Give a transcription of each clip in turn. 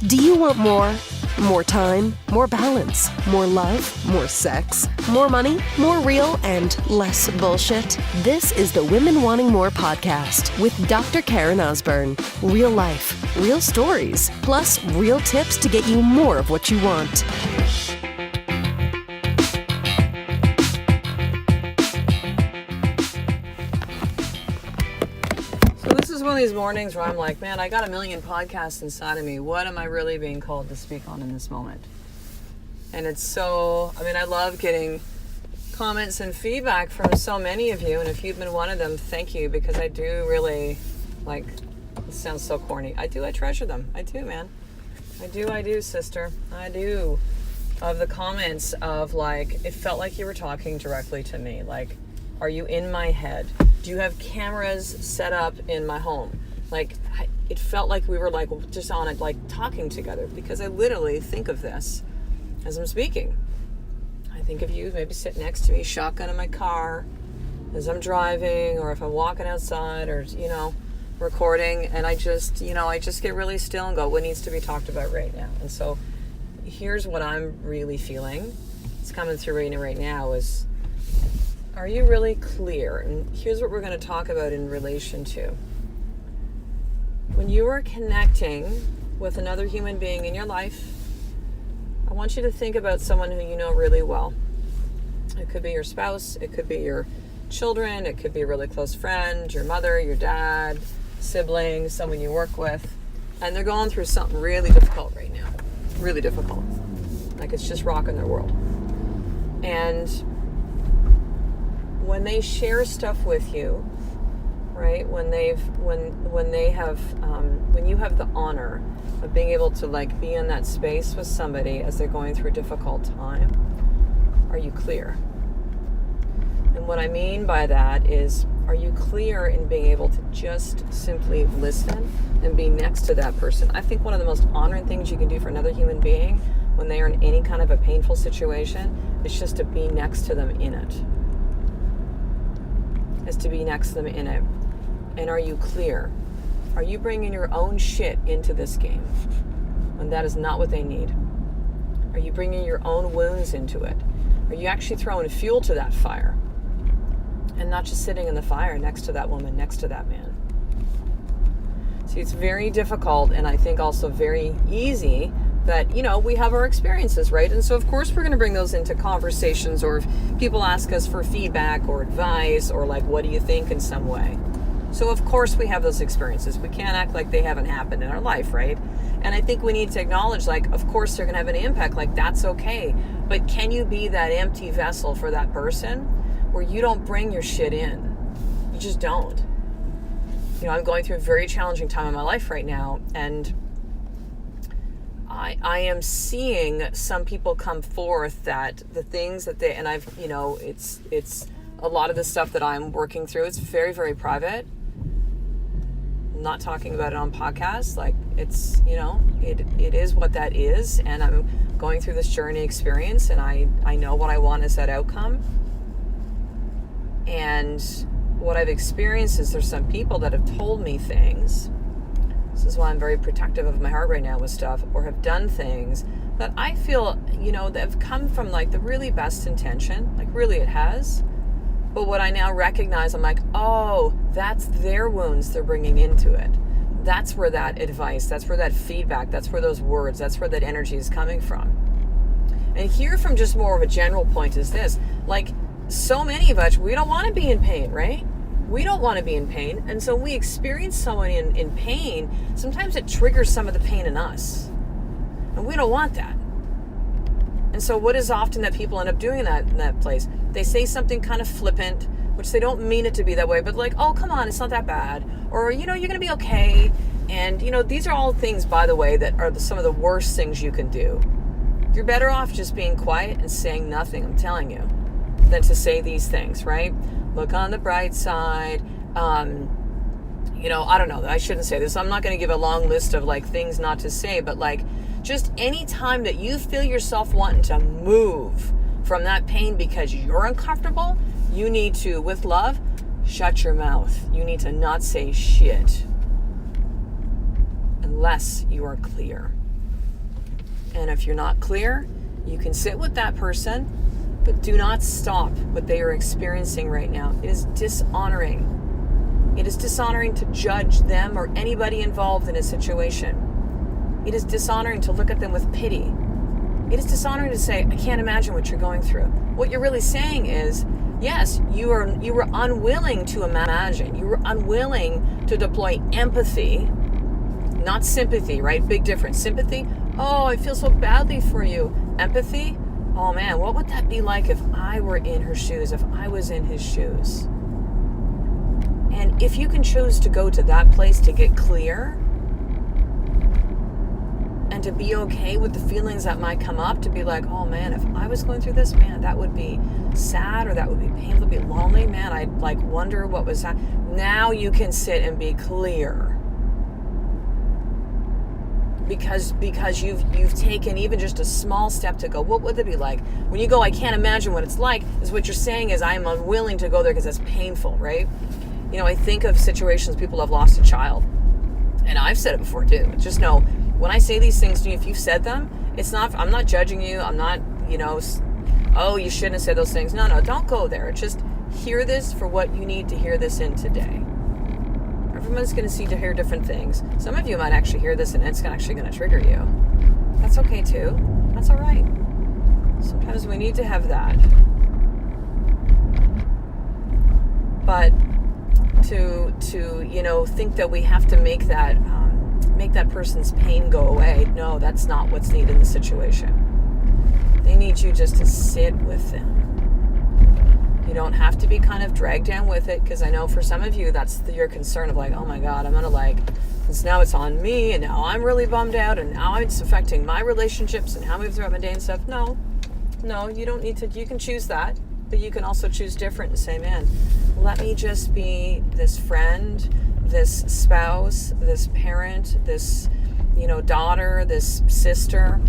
Do you want more? More time, more balance, more love, more sex, more money, more real, and less bullshit? This is the Women Wanting More podcast with Dr. Karen Osborne. Real life, real stories, plus real tips to get you more of what you want. One of these mornings where I'm like, man, I got a million podcasts inside of me. What am I really being called to speak on in this moment? And it's so, I love getting comments and feedback from so many of you. And if you've been one of them, thank you, because I do really, it sounds so corny. I treasure them. I do, man. I do, sister. I do. Of the comments of it felt like you were talking directly to me. Are you in my head? Do you have cameras set up in my home? It felt like we were just on it, talking together, because I literally think of this as I'm speaking. I think of you maybe sitting next to me, shotgun in my car as I'm driving, or if I'm walking outside, or, recording, and I just get really still and go, what needs to be talked about right now? And so here's what I'm really feeling. It's coming through right now is, are you really clear? And here's what we're going to talk about in relation to. When you are connecting with another human being in your life, I want you to think about someone who you know really well. It could be your spouse, it could be your children, it could be a really close friend, your mother, your dad, siblings, someone you work with, and they're going through something really difficult right now. Really difficult. It's just rocking their world. And when they share stuff with you, right? When you have the honor of being able to be in that space with somebody as they're going through a difficult time, are you clear? And what I mean by that is, are you clear in being able to just simply listen and be next to that person? I think one of the most honoring things you can do for another human being when they are in any kind of a painful situation is just to be next to them in it. Is to be next to them in it. And are you clear? Are you bringing your own shit into this game when that is not what they need? Are you bringing your own wounds into it? Are you actually throwing fuel to that fire and not just sitting in the fire next to that woman, next to that man? See, it's very difficult, and I think also very easy that, we have our experiences, right? And so, of course, we're going to bring those into conversations, or if people ask us for feedback or advice, or what do you think in some way. So, of course, we have those experiences. We can't act like they haven't happened in our life, right? And I think we need to acknowledge, of course, they're going to have an impact. That's okay. But can you be that empty vessel for that person where you don't bring your shit in? You just don't. I'm going through a very challenging time in my life right now, and I am seeing some people come forth that the things that they, and I've, it's a lot of the stuff that I'm working through. It's very, very private. I'm not talking about it on podcasts. It's, it is what that is. And I'm going through this journey experience, and I know what I want as that outcome. And what I've experienced is there's some people that have told me things. This is why I'm very protective of my heart right now with stuff, or have done things that I feel, that have come from the really best intention, really it has. But what I now recognize, I'm oh, that's their wounds they're bringing into it. That's where that advice, that's where that feedback, that's where those words, that's where that energy is coming from. And here from just more of a general point is this, so many of us, we don't want to be in pain, right? We don't want to be in pain. And so we experience someone in pain. Sometimes it triggers some of the pain in us. And we don't want that. And so what is often that people end up doing in that place? They say something kind of flippant, which they don't mean it to be that way, but oh, come on, it's not that bad. Or, you're going to be okay. And, these are all things, by the way, that are some of the worst things you can do. You're better off just being quiet and saying nothing, I'm telling you, than to say these things, right? Look on the bright side. I don't know. I shouldn't say this. I'm not going to give a long list of things not to say, but just any time that you feel yourself wanting to move from that pain because you're uncomfortable, you need to, with love, shut your mouth. You need to not say shit unless you are clear. And if you're not clear, you can sit with that person, but do not stop what they are experiencing right now. It is dishonoring. It is dishonoring to judge them or anybody involved in a situation. It is dishonoring to look at them with pity. It is dishonoring to say, I can't imagine what you're going through. What you're really saying is, yes, you were unwilling to imagine. You were unwilling to deploy empathy, not sympathy, right? Big difference. Sympathy, oh, I feel so badly for you. Empathy, oh man, what would that be like if I were in her shoes, if I was in his shoes? And if you can choose to go to that place to get clear and to be okay with the feelings that might come up, to be like, oh man, if I was going through this, man, that would be sad, or that would be painful, be lonely, man, I'd like wonder what was that. Now you can sit and be clear. Because you've taken even just a small step to go, what would it be like? When you go, I can't imagine what it's like, is what you're saying is I'm unwilling to go there because that's painful, right? You know, I think of situations people have lost a child. And I've said it before too. Just know, when I say these things to you, if you've said them, I'm not judging you. I'm not, oh, you shouldn't have said those things. No, don't go there. Just hear this for what you need to hear this in today. Everyone's going to hear different things. Some of you might actually hear this and it's actually going to trigger you. That's okay too. That's all right. Sometimes we need to have that. But to think that we have to make that person's pain go away. No, that's not what's needed in the situation. They need you just to sit with them. You don't have to be kind of dragged down with it, because I know for some of you that's your concern of like, oh my God, I'm gonna since now it's on me and now I'm really bummed out and now it's affecting my relationships and how I move throughout my day and stuff. No, you don't need to. You can choose that, but you can also choose different and say, man, let me just be this friend, this spouse, this parent, this, daughter, this sister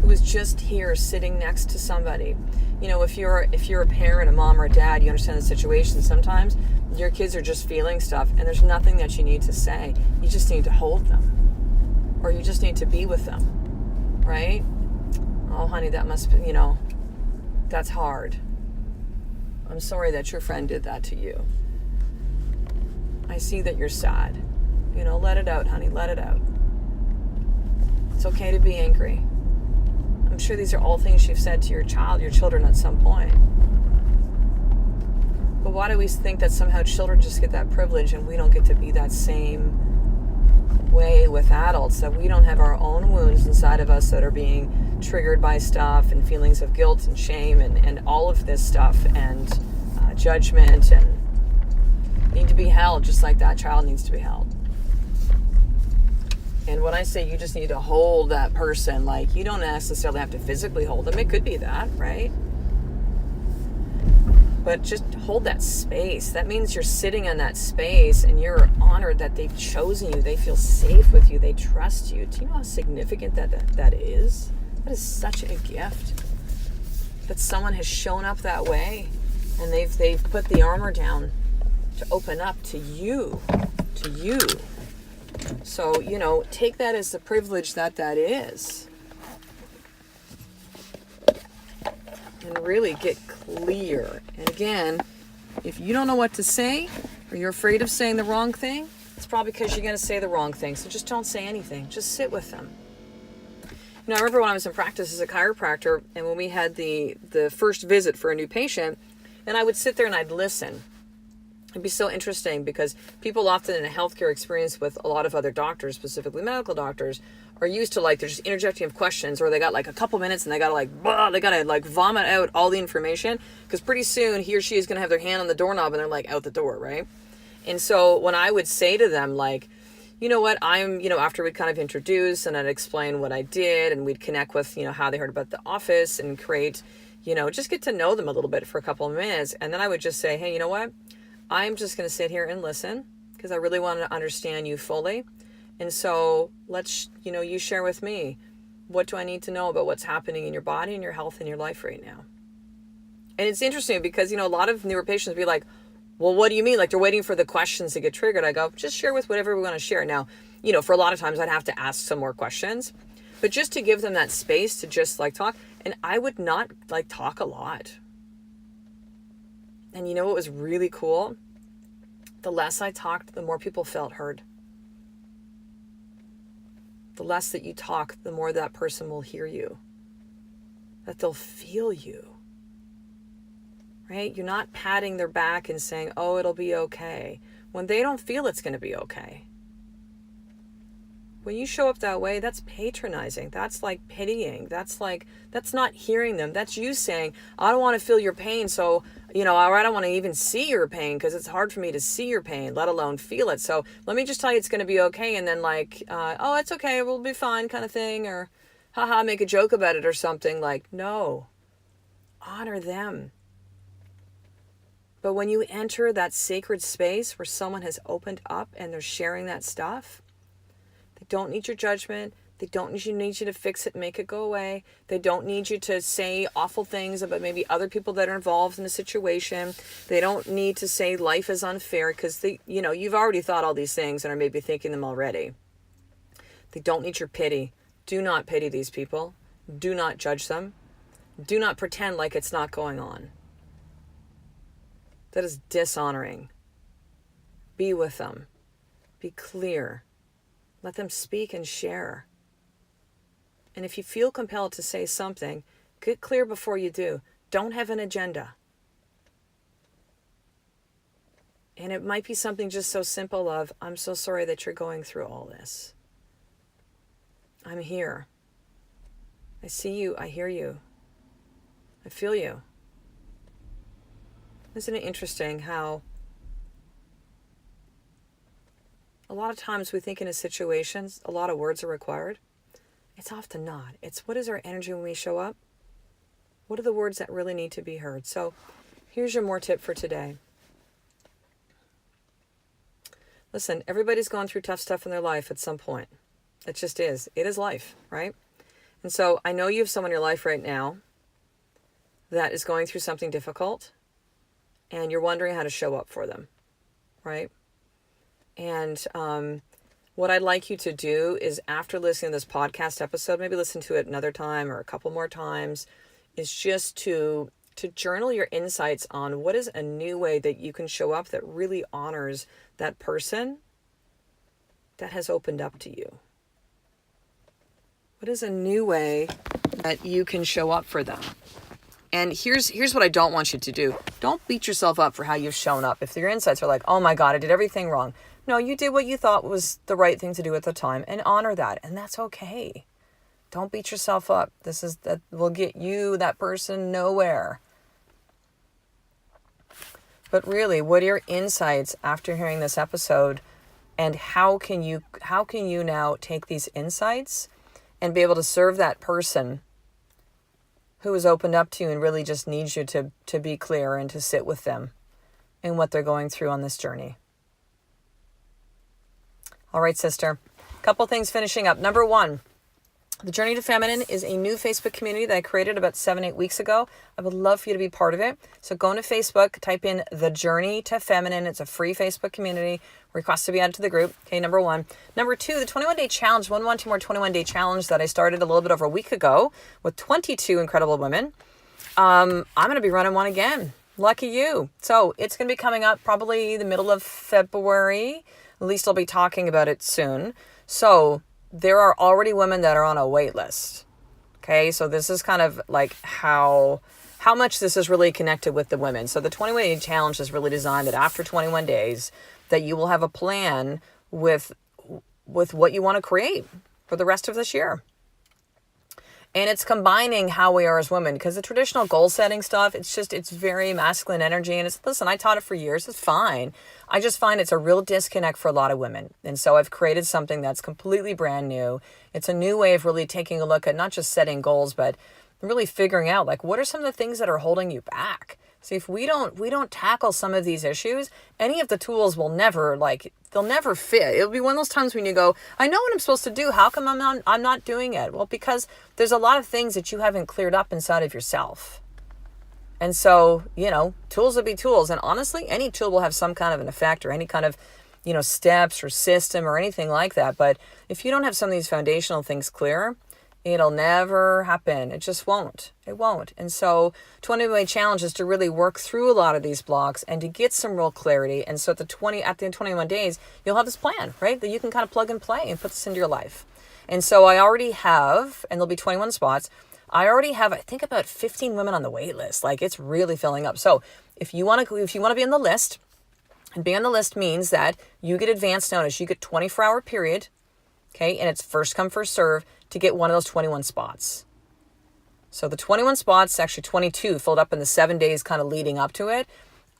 who is just here sitting next to somebody. If you're a parent, a mom or a dad, you understand the situation. Sometimes your kids are just feeling stuff and there's nothing that you need to say. You just need to hold them, or you just need to be with them, right? Oh, honey, that must be, that's hard. I'm sorry that your friend did that to you. I see that you're sad. Let it out, honey, let it out. It's okay to be angry. I'm sure these are all things you've said to your children at some point. But why do we think that somehow children just get that privilege and we don't get to be that same way with adults, that we don't have our own wounds inside of us that are being triggered by stuff and feelings of guilt and shame and all of this stuff and judgment, and need to be held just like that child needs to be held. And when I say you just need to hold that person, you don't necessarily have to physically hold them. It could be that, right? But just hold that space. That means you're sitting in that space and you're honored that they've chosen you. They feel safe with you. They trust you. Do you know how significant that is? That is such a gift. That someone has shown up that way and they've put the armor down to open up to you. So, take that as the privilege that is. And really get clear. And again, if you don't know what to say, or you're afraid of saying the wrong thing, it's probably because you're going to say the wrong thing. So just don't say anything. Just sit with them. I remember when I was in practice as a chiropractor, and when we had the first visit for a new patient, and I would sit there and I'd listen. It'd be so interesting because people often in a healthcare experience with a lot of other doctors, specifically medical doctors, are used to they're just interjecting of questions, or they got a couple minutes and they gotta vomit out all the information, because pretty soon he or she is gonna have their hand on the doorknob and they're out the door, right? And so when I would say to them you know what, I'm, after we'd kind of introduce and I'd explain what I did, and we'd connect with, how they heard about the office and create, just get to know them a little bit for a couple of minutes. And then I would just say, hey, you know what? I'm just going to sit here and listen because I really want to understand you fully. And so let's, you share with me, what do I need to know about what's happening in your body and your health and your life right now? And it's interesting because, a lot of newer patients be like, well, what do you mean? They're waiting for the questions to get triggered. I go, just share with whatever we want to share. Now, for a lot of times I'd have to ask some more questions. But just to give them that space to just like talk. And I would not like talk a lot. And you know what was really cool? The less I talked, the more people felt heard. The less that you talk, the more that person will hear you. That they'll feel you. Right? You're not patting their back and saying, oh, it'll be okay, when they don't feel it's going to be okay. When you show up that way, that's patronizing. That's like pitying. That's not hearing them. That's you saying, I don't want to feel your pain. So, I don't want to even see your pain because it's hard for me to see your pain, let alone feel it. So let me just tell you it's going to be okay. And then oh, it's okay. We'll be fine kind of thing. Or haha, make a joke about it or something. No, honor them. But when you enter that sacred space where someone has opened up and they're sharing that stuff, they don't need your judgment. They don't need you to fix it, make it go away. They don't need you to say awful things about maybe other people that are involved in a situation. They don't need to say life is unfair because you've already thought all these things and are maybe thinking them already. They don't need your pity. Do not pity these people. Do not judge them. Do not pretend like it's not going on. That is dishonoring. Be with them. Be clear. Let them speak and share. And if you feel compelled to say something, get clear before you do. Don't have an agenda. And it might be something just so simple of, I'm so sorry that you're going through all this. I'm here. I see you. I hear you. I feel you. Isn't it interesting how a lot of times we think in a situations, a lot of words are required? It's often not. It's what is our energy when we show up? What are the words that really need to be heard? So here's your more tip for today. Listen, everybody's gone through tough stuff in their life at some point. It just is. It is life, right? And so I know you have someone in your life right now that is going through something difficult and you're wondering how to show up for them, right? And what I'd like you to do is after listening to this podcast episode, maybe listen to it another time or a couple more times, is just to journal your insights on what is a new way that you can show up that really honors that person that has opened up to you. What is a new way that you can show up for them? And here's what I don't want you to do. Don't beat yourself up for how you've shown up. If your insights are like, oh my God, I did everything wrong. No, you did what you thought was the right thing to do at the time and honor that. And that's okay. Don't beat yourself up. That will get you, that person, nowhere. But really, what are your insights after hearing this episode? And how can you now take these insights and be able to serve that person who has opened up to you and really just needs you to be clear and to sit with them in what they're going through on this journey? All right, sister. Couple things finishing up. Number 1, The Journey to Feminine is a new Facebook community that I created about 7-8 weeks ago. I would love for you to be part of it. So go into Facebook, type in The Journey to Feminine. It's a free Facebook community. Request to be added to the group. Okay, number 1. Number 2, the 21-day challenge, 112 more 21-day challenge that I started a little bit over a week ago with 22 incredible women. I'm going to be running one again. Lucky you. So it's going to be coming up probably the middle of February. At least I'll be talking about it soon. So there are already women that are on a wait list. Okay, so this is kind of like how much this is really connected with the women. So the 21-day challenge is really designed that after 21 days that you will have a plan with what you want to create for the rest of this year. And it's combining how we are as women, because the traditional goal setting stuff, it's very masculine energy. And listen, I taught it for years. It's fine. I just find it's a real disconnect for a lot of women. And so I've created something that's completely brand new. It's a new way of really taking a look at not just setting goals, but really figuring out what are some of the things that are holding you back. See, if we don't tackle some of these issues, any of the tools will never they'll never fit. It'll be one of those times when you go, I know what I'm supposed to do. How come I'm not doing it? Well, because there's a lot of things that you haven't cleared up inside of yourself. And so, tools will be tools. And honestly, any tool will have some kind of an effect or any kind of, steps or system or anything like that. But if you don't have some of these foundational things clear, It'll never happen. It just won't. It won't. And so 21-day challenge is to really work through a lot of these blocks and to get some real clarity. And so at the end of 21 days, you'll have this plan, right? That you can kind of plug and play and put this into your life. And so I already have, and there'll be 21 spots. I already have, I think, about 15 women on the wait list. Like, it's really filling up. So if you want to be on the list, and being on the list means that you get advance notice. You get 24-hour period, okay? And it's first come, first serve to get one of those 21 spots. So the 21 spots, actually 22, filled up in the 7 days kind of leading up to it.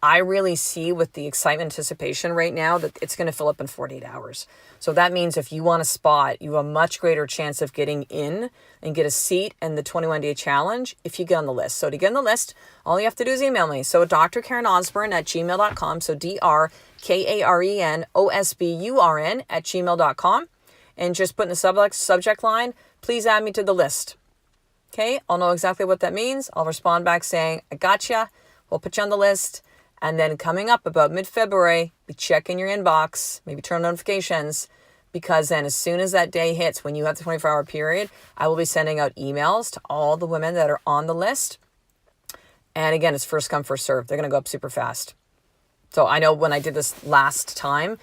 I really see with the excitement, anticipation right now that it's going to fill up in 48 hours. So that means if you want a spot, you have a much greater chance of getting in and get a seat in the 21-day challenge if you get on the list. So to get on the list, all you have to do is email me. So drkarenosburn@gmail.com. So drkarenosburn@gmail.com. And just put in the subject line, please add me to the list. Okay, I'll know exactly what that means. I'll respond back saying, I gotcha. We'll put you on the list. And then coming up about mid-February, be checking your inbox, maybe turn on notifications, because then as soon as that day hits, when you have the 24-hour period, I will be sending out emails to all the women that are on the list. And again, it's first come, first serve. They're going to go up super fast. So I know when I did this last time,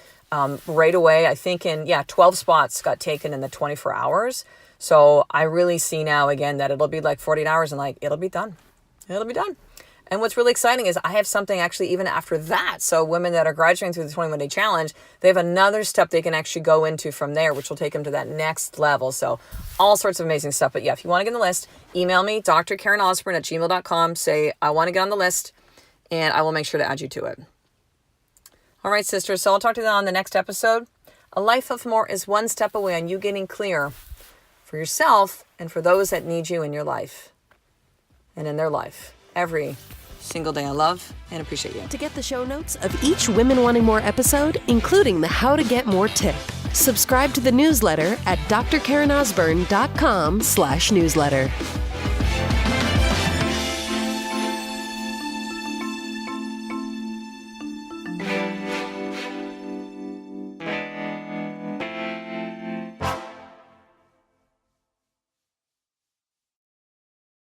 right away, I think 12 spots got taken in the 24 hours. So I really see now again that it'll be like 48 hours and like, it'll be done. It'll be done. And what's really exciting is I have something actually even after that. So women that are graduating through the 21-day challenge, they have another step they can actually go into from there, which will take them to that next level. So all sorts of amazing stuff. But yeah, if you want to get on the list, email me, drkarenosburn@gmail.com. Say, I want to get on the list, and I will make sure to add you to it. All right, sisters. So I'll talk to you on the next episode. A life of more is one step away on you getting clear for yourself and for those that need you in your life and in their life every single day. I love and appreciate you. To get the show notes of each Women Wanting More episode, including the How to Get More tip, subscribe to the newsletter at drkarenosburn.com/newsletter.